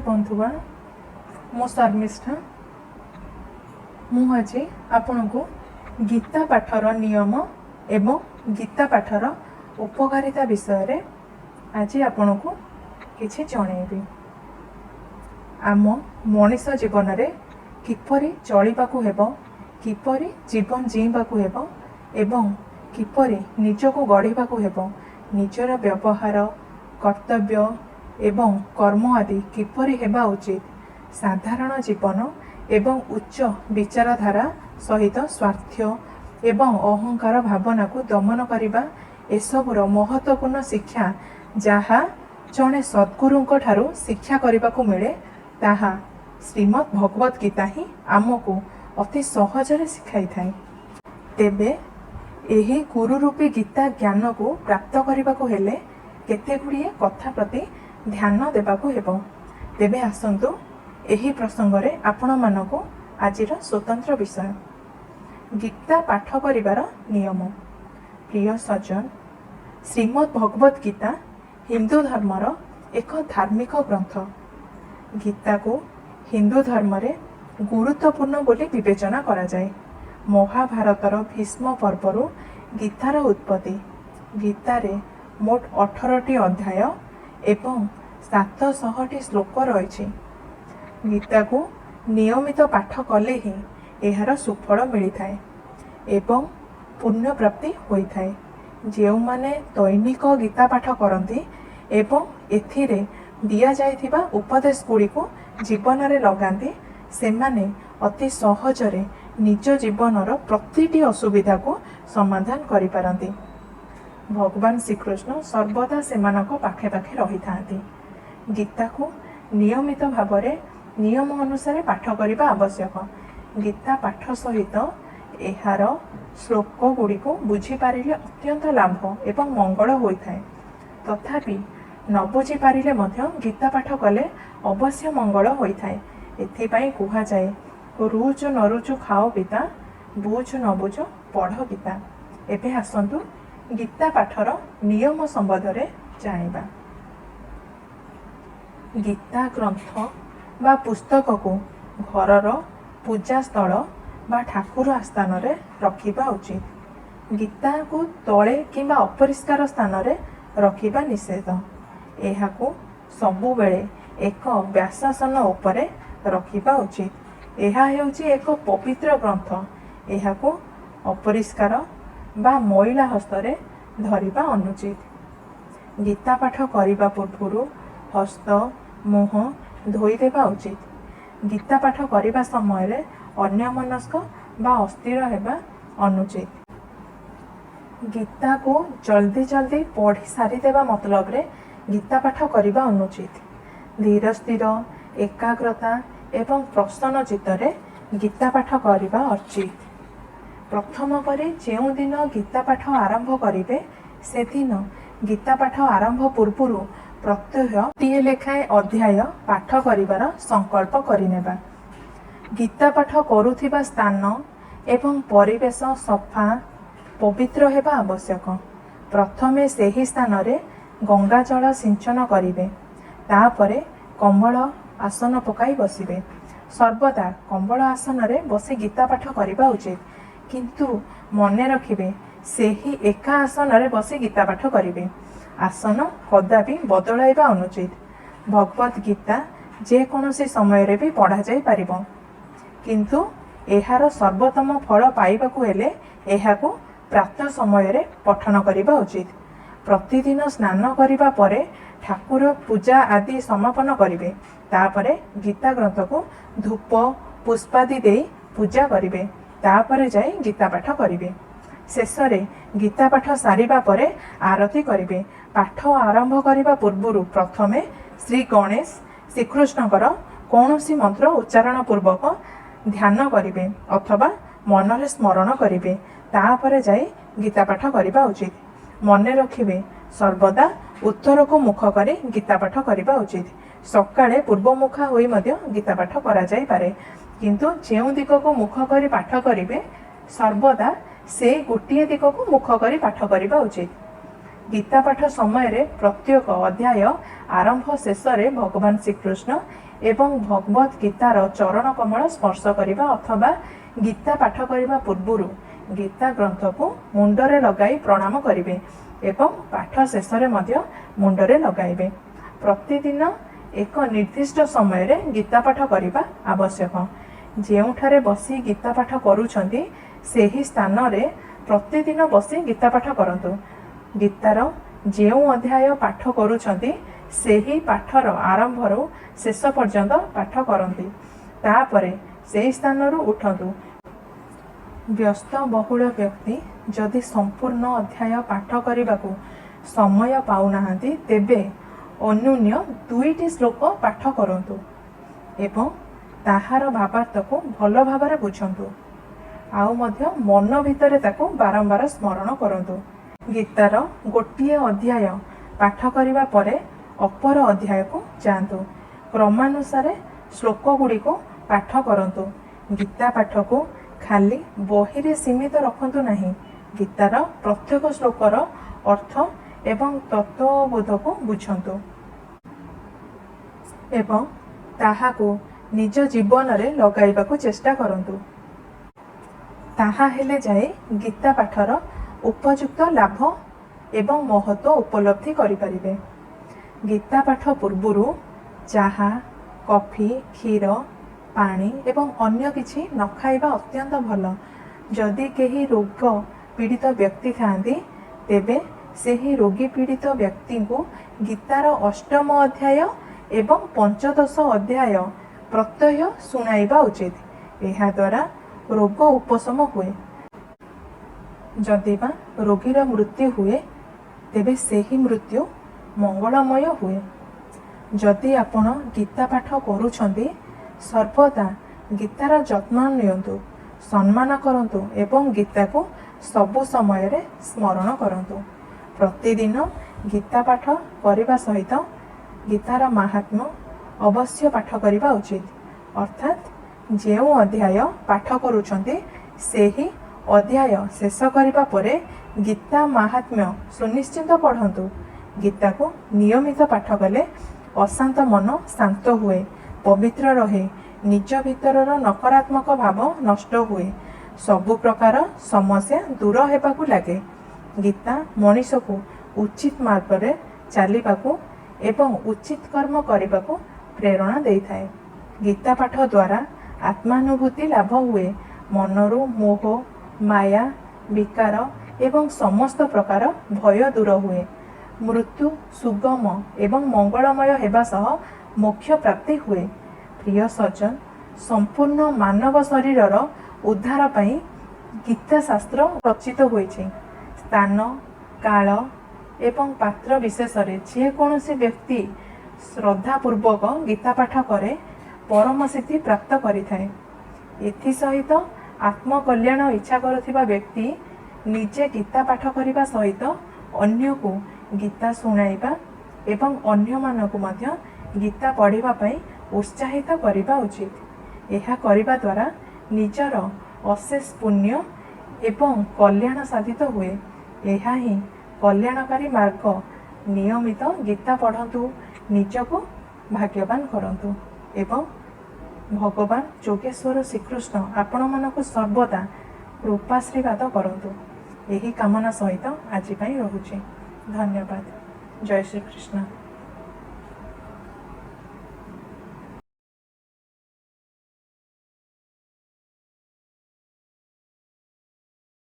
बंधुगण मो शर्मिष्ठा मुझे आपण को गीता पाठर नियम एवं गीता पाठर उपकारिता विषय रे आज आपण को किछि जणेबी। आम मनीष जीवन रे किपरि चलिबाकू हेबो, किपरि जीवन जीवाकू हेबो एवं किपरि निजको गढ़िबाकू हेबो, निजर व्यवहार कर्तव्य एवं कर्म आदि किपरि हेबा उचित, साधारण जीवन एवं उच्च विचारधारा सहित स्वार्थ एवं अहंकार भावना को दमन करने एसबुर महत्वपूर्ण शिक्षा जहा जड़े सद्गुरुंक ठारू शिक्षा करने को मिले ताहा श्रीमद् भगवत गीता ही आमको अति सहजरे शिखाई थाए। तेबे एही गुरु रूपी गीता ज्ञान को प्राप्त करने को हेले केते गुड़िए कथा प्रति ध्यान देबाकू हेबो। तेबे आसंतु एही प्रसंग रे आपण मानको आजिर स्वतंत्र विषय गीता पाठ करिवार नियम। प्रिय सज्जन, श्रीमद् भगवत गीता हिंदू धर्मर एक धार्मिक ग्रंथ। गीता को हिंदू धर्म रे गुरुत्वपूर्ण बोली विवेचना करा जाए। महाभारतर भीष्म पर्वरु गीतार उत्पत्ति। गीतारे मोट 18टी अध्याय एवं 700टी श्लोक रही। गीता को नियमित पाठ कले ही एहार सुफल मिलता है एवं पुण्य प्राप्ति होता है। जो माने दैनिक गीता पाठ करती एवं एथिरे दिया जाइथिबा उपदेश गुड़ी को जीवन रे लगाती से माने अति सहजरे निज जीवनर प्रतिटी असुविधा को समाधान करि पारंती। भगवान श्रीकृष्ण सर्वदा सेमानक पाखे पाखे रही थांती। गीता को नियमित भाव में नियम अनुसार पाठ करने आवश्यक। गीता पाठ सहित एहार श्लोक गुड़ी को बुझीपारे अत्यंत लाभ एवं मंगल होता है। तथापि न बुझीपारे गीता पाठ कले अवश्य मंगल होता है। एथिपाई कहा जाए रुचु न रुचु खाओ गीता, बुझ न बुझ पढ़ गीता। एबे आसंतु गीता पाठर नियम संबंध रे जानिबा। गीता ग्रंथ बा पुस्तक को घरर पूजा स्थल बा ठाकुर आस्थान रे रखिबा उचित। गीता को तले किंबा अपरिष्कार स्थान रे रखिबा निषेध। एहाकू सबु बेले एक व्यासासन उपरे रखिबा उचित। एहा हेउची एक पवित्र ग्रंथ। एहाकू अपरिष्कार बा मैला हस्तरे धरिबा अनुचित। गीता पाठ करिबा पूर्व हस्त मुह धोई देबा उचित। गीता पाठ करिबा समय रे अन्यमनस्क बा अस्थिर हेबा अनुचित। गीता को जल्दी जल्दी पढ़ी सारी देबा मतलब रे गीता पाठ करिबा अनुचित। धीर स्थिर एकाग्रता एवं प्रसन्न चित्तरे गीता पाठ करिबा उचित। प्रथम करे जो दिन गीता पाठ आरंभ करेंगे से दिन गीता पाठ आरंभ पूर्व प्रत्यह टीए लेखाएं अध्याय पाठ करिबार संकल्प करिनेबा। गीता पाठ करुथिबा स्थान एवं परिवेश सफा पवित्र हेबा आवश्यक। प्रथमे सेही स्थान रे गंगा जल सिंचन करिवे, तापरे कंबल आसन पकाई बसिवे। सर्वदा कंबल आसन रे बसी गीता पाठ करिबा उचित। किंतु मने रखिबे सेही एका आसन रे बसी गीता पाठ करिवे। आसन कदापि बदलाइबा अनुचित। भगवत गीता जे कोनोसी समय रे भी पढ़ा जाई पारिबो, किंतु एहार सर्वोत्तम फल पाइबाकू हेले एहाकू प्रातः समय रे पठन करिबा उचित। प्रतिदिन स्नान करिबा परे ठाकुर पूजा आदि समापन करिवे। तापरे गीता ग्रंथ को धूप पुष्पादि देई पूजा करिवे। तापरे जाई गीता पाठ करिवे। शेषरे गीता पाठ सारिबा परे आरती करिवे। पाठ आरंभ करिबा पूर्व प्रथमे श्री गणेश श्रीकृष्णकर कौनसी मंत्र उच्चारण पूर्वक ध्यान करिवे अथवा मनरे स्मरण करिवे। तापरे जाई गीता पाठ करिबा उचित। मने रखिवे सर्वदा उत्तर को मुख करी गीता पाठ करिबा उचित। सकाळे पूर्वमुखा होई मध्य गीता पाठ करा जाई पारे, किंतु जेउ दिक को मुख करी पाठ करिवे सर्वदा से गोटे दिक को मुख करी पाठ करिबा उचित। गीता पाठ समय प्रत्येक अध्याय आरंभ शेष में भगवान श्रीकृष्ण एवं भगवत गीतार चरण कमल स्पर्श करने अथवा गीता पाठ करने पूर्व गीता ग्रंथ को मुंडरे लगाई प्रणाम करेंगे एवं पाठ शेष में मुंडरे लगाइबे। प्रतिदिन एक निर्दिष्ट समय रे गीता पाठ करने आवश्यक। जेउठारे बसी गीता पाठ करूछंती सेही स्थान रे प्रतिदिन बसी गीता पाठ करंतु। गीतार जेउ अध्याय पाठ करूछंती सेही पाठर आरंभरू शेष पर्यंत पाठ करंती। तापरे सेही स्थानरू उठंतु। व्यस्त बहुल व्यक्ति जदि संपूर्ण अध्याय पाठ करने को समय पाउनाहांती तेबे अन्यून्य 2टी श्लोक पाठ करंतु एवं ताहार भावार्थ को भल भाव बुझंतु। आउ मध्य मन भितर ताको बारंबार स्मरण करंतु। गीतार गोटिए अध्याय पाठ करने परे अपर अध्याय को जातु। क्रमानुसार श्लोक गुड़ी को पाठ करंतु। गीता पाठ को खाली बही रे सीमित रखंतु नहीं। गीतार प्रत्येक श्लोकर अर्थ एवं तत्वबोध को बुझंतु एवं ताहाको निज जीवन रे लगाइबा को चेष्टा करंतु। ताहा हेले जाए गीता पाठर उपयुक्त लाभ एवं महत्व उपलब्धि करि परिबे। गीता पाठ पूर्वरु चाहा कॉफी क्षीर पानी एवं अन्य किछि न खाइबा अत्यंत भल। जदि केही रोग पीड़ित व्यक्ति थांती तेबे सेही रोगी पीड़ित व्यक्ति को गीतार 8म अध्याय एवं 15 अध्याय प्रत्यय सुनाइबा उचित। एहा द्वारा रोग उपशम हुए। जदिबा रोगीर मृत्यु हुए तेबे सेही मृत्यु मंगलमय हुए। जदि आपण गीता पाठ करूछंती सर्वदा गीतार जत्न नियंतु, सम्मान करंतु एवं गीता को सबु समय रे स्मरण करंतु। प्रतिदिन गीता पाठ करने सहित गीतार महात्म्य अवश्य पाठ करने उचित। अर्थात जो अध्याय पाठ करूछंती सेही अध्याय शेष करने परे गीता महात्म्य सुनिश्चित पढ़ंतु। गीता को नियमित पाठ कले अशांत मन शांत हुए, पवित्र रहे, निज भीतरर नकारात्मक भाव नष्ट हुए, सबु प्रकार समस्या दूर हेबाकु लागे। गीता मनीष को उचित मार्ग रे चलिबाकु एवं उचित कर्म करने प्रेरणा देइथाए। गीता पाठ द्वारा आत्मानुभूति लाभ हुए। मनरु मोह माया विकार एवं समस्त प्रकार भय दूर हुए। मृत्यु सुगम एवं मंगलमय हेबा सह मोक्ष प्राप्ति हुए। प्रिय सज्जन, संपूर्ण मानव शरीरर उद्धार पाई गीता शास्त्र रचित होइछि। स्थान काल एवं पात्र विशेष रे जे कोनोसी व्यक्ति श्रद्धापूर्वक गीता पाठ करे परम सिद्धि प्राप्त करिथाए। एथि सहित आत्मकल्याण इच्छा करुथिबा व्यक्ति निजे गीता पाठ करिबा सहित अन्य को गीता सुनाइबा एवं अन्य मानकु मध्य गीता पढ़िबा पई उत्साहित करिबा उचित। एहा करिबा द्वारा निजर अशेष पुण्य एवं कल्याण साधित हुए। एहा ही कल्याणकारी मार्ग। नियमित गीता पढ़ंतु, निजको भाग्यवान करंतु एवं भगवान जोगेश्वर श्रीकृष्ण आपण मानकु सर्वदा कृपाशीर्वाद करंतु। एही कामना सहित आज पई रहुछि। धन्यवाद। जय श्री कृष्ण।